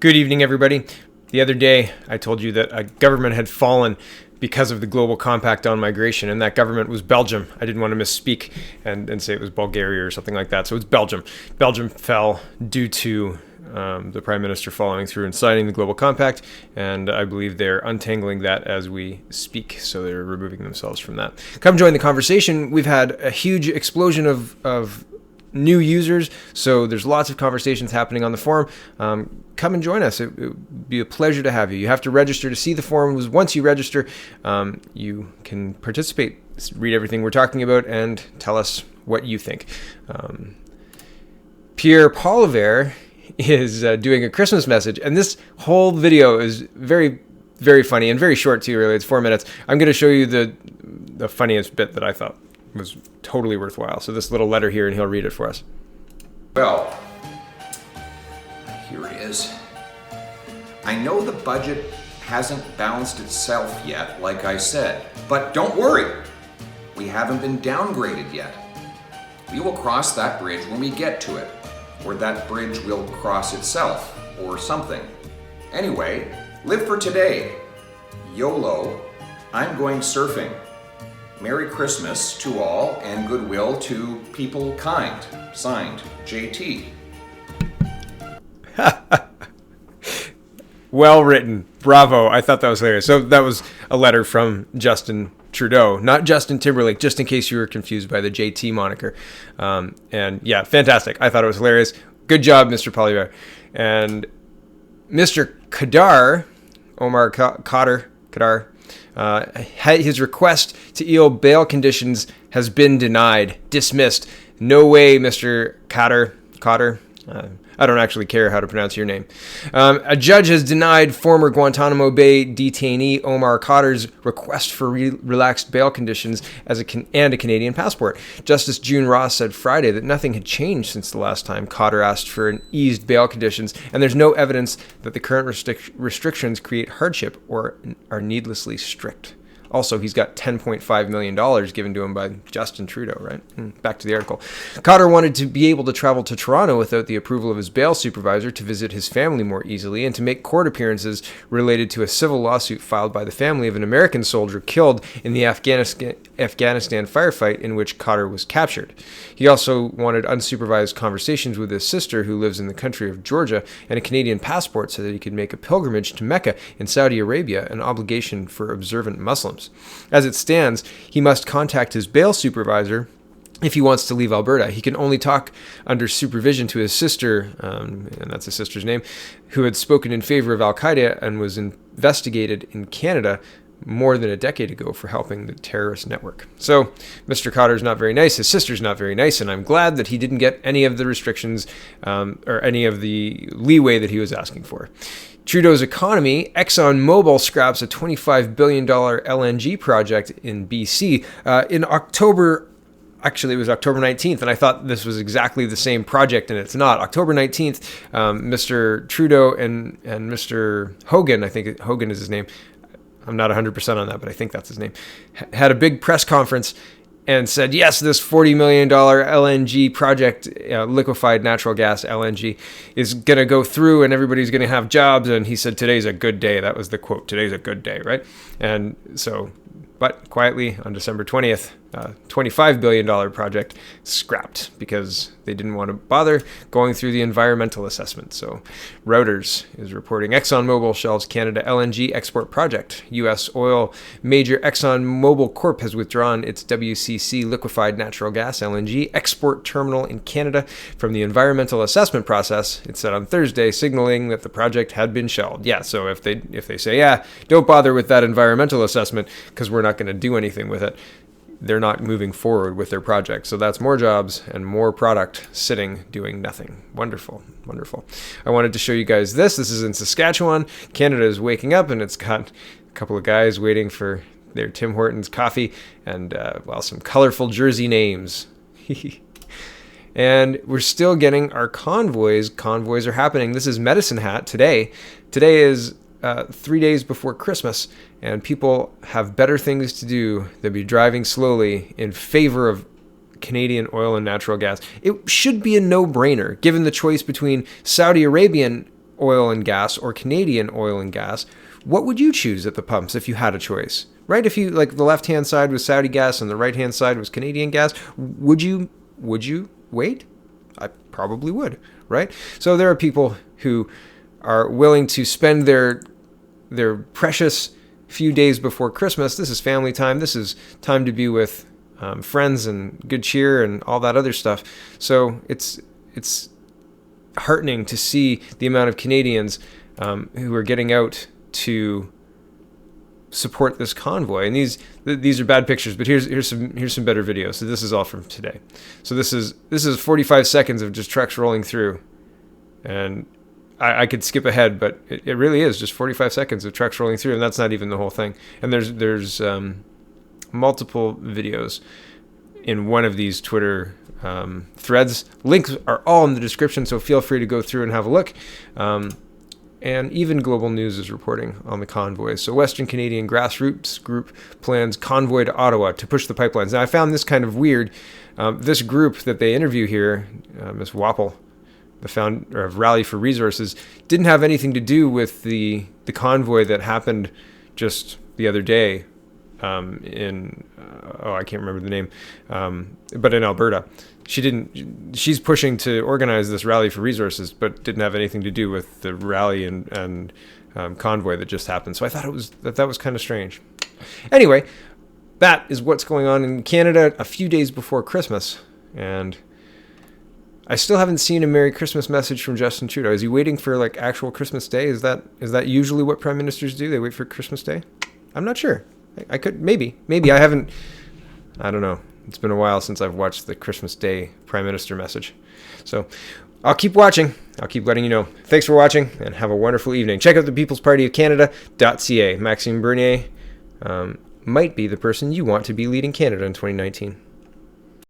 Good evening, everybody. The other day, I told you that a government had fallen because of the global compact on migration, and that government was Belgium. I didn't want to misspeak and say it was Bulgaria or something like that, so it's Belgium. Belgium fell due to the Prime Minister following through and signing the global compact, and I believe they're untangling that as we speak, so they're removing themselves from that. Come join the conversation. We've had a huge explosion of new users, so there's lots of conversations happening on the forum. Come and join us. It would be a pleasure to have you. You have to register to see the forums. Once you register, you can participate, read everything we're talking about, and tell us what you think. Pierre Poilievre is doing a Christmas message, and this whole video is very, very funny and very short too, really. It's 4 minutes. I'm going to show you the funniest bit that I thought was totally worthwhile. So this little letter here, and he'll read it for us. Well, here it is. I know the budget hasn't balanced itself yet, like I said, but don't worry. We haven't been downgraded yet. We will cross that bridge when we get to it, or that bridge will cross itself, or something. Anyway, live for today. YOLO, I'm going surfing. Merry Christmas to all and goodwill to people kind. Signed, JT. Well written. Bravo. I thought that was hilarious. So that was a letter from Justin Trudeau, not Justin Timberlake, just in case you were confused by the JT moniker. And yeah, fantastic. I thought it was hilarious. Good job, Mr. Poilievre. And Mr. Khadr, Omar Khadr, his request to EO bail conditions has been denied, dismissed. No way, Mr. Khadr. I don't actually care how to pronounce your name. A judge has denied former Guantanamo Bay detainee Omar Khadr's request for relaxed bail conditions and a Canadian passport. Justice June Ross said Friday that nothing had changed since the last time Khadr asked for an eased bail conditions, and there's no evidence that the current restrictions create hardship or are needlessly strict. Also, he's got $10.5 million given to him by Justin Trudeau, right? Back to the article. Khadr wanted to be able to travel to Toronto without the approval of his bail supervisor to visit his family more easily and to make court appearances related to a civil lawsuit filed by the family of an American soldier killed in the Afghanistan firefight in which Khadr was captured. He also wanted unsupervised conversations with his sister, who lives in the country of Georgia, and a Canadian passport so that he could make a pilgrimage to Mecca in Saudi Arabia, an obligation for observant Muslims. As it stands, he must contact his bail supervisor if he wants to leave Alberta. He can only talk under supervision to his sister, and that's his sister's name, who had spoken in favor of Al-Qaeda and was investigated in Canada more than a decade ago for helping the terrorist network. So Mr. Khadr's not very nice, his sister's not very nice, and I'm glad that he didn't get any of the restrictions or any of the leeway that he was asking for. Trudeau's economy, Exxon scraps a $25 billion LNG project in BC in October. Actually, it was October 19th, and I thought this was exactly the same project, and it's not. October 19th, Mr. Trudeau and Mr. Hogan, I think Hogan is his name, I'm not 100% on that, but I think that's his name, had a big press conference and said, yes, this $40 million LNG project, liquefied natural gas LNG, is going to go through and everybody's going to have jobs. And he said, today's a good day. That was the quote. Today's a good day, right? And so, but quietly on December 20th, $25 billion project scrapped because they didn't want to bother going through the environmental assessment. So Reuters is reporting ExxonMobil shelves Canada LNG export project. U.S. oil major ExxonMobil Corp has withdrawn its WCC liquefied natural gas LNG export terminal in Canada from the environmental assessment process, it said on Thursday, signaling that the project had been shelved. Yeah, so if they say, yeah, don't bother with that environmental assessment because we're not going to do anything with it, they're not moving forward with their project. So that's more jobs and more product sitting doing nothing. Wonderful, wonderful. I wanted to show you guys this. This is in Saskatchewan. Canada is waking up, and it's got a couple of guys waiting for their Tim Hortons coffee and, some colorful jersey names. And we're still getting our convoys. Convoys are happening. This is Medicine Hat today. Today is 3 days before Christmas, and people have better things to do than be driving slowly in favor of Canadian oil and natural gas. It should be a no-brainer, given the choice between Saudi Arabian oil and gas or Canadian oil and gas, what would you choose at the pumps if you had a choice? Right? If you, like, the left-hand side was Saudi gas and the right-hand side was Canadian gas, would you wait? I probably would, right? So there are people who are willing to spend their precious few days before Christmas. This is family time. This is time to be with friends and good cheer and all that other stuff. So it's heartening to see the amount of Canadians who are getting out to support this convoy. And these are bad pictures, but here's some better videos. So this is all from today. So this is 45 seconds of just trucks rolling through, and I could skip ahead, but it really is just 45 seconds of trucks rolling through, and that's not even the whole thing. And there's multiple videos in one of these Twitter threads. Links are all in the description, so feel free to go through and have a look. And even Global News is reporting on the convoy. So Western Canadian Grassroots Group plans convoy to Ottawa to push the pipelines. Now, I found this kind of weird. This group that they interview here, Ms. Wapple, the founder of Rally for Resources, didn't have anything to do with the convoy that happened just the other day in, I can't remember the name, but in Alberta. She's pushing to organize this Rally for Resources, but didn't have anything to do with the rally and convoy that just happened. So I thought that was kind of strange. Anyway, that is what's going on in Canada a few days before Christmas. And I still haven't seen a Merry Christmas message from Justin Trudeau. Is he waiting for, like, actual Christmas Day? Is that usually what prime ministers do? They wait for Christmas Day? I'm not sure. I could, maybe I haven't, I don't know. It's been a while since I've watched the Christmas Day Prime Minister message. So I'll keep watching. I'll keep letting you know. Thanks for watching, and have a wonderful evening. Check out the People's Party of Canada.ca. Maxime Bernier might be the person you want to be leading Canada in 2019.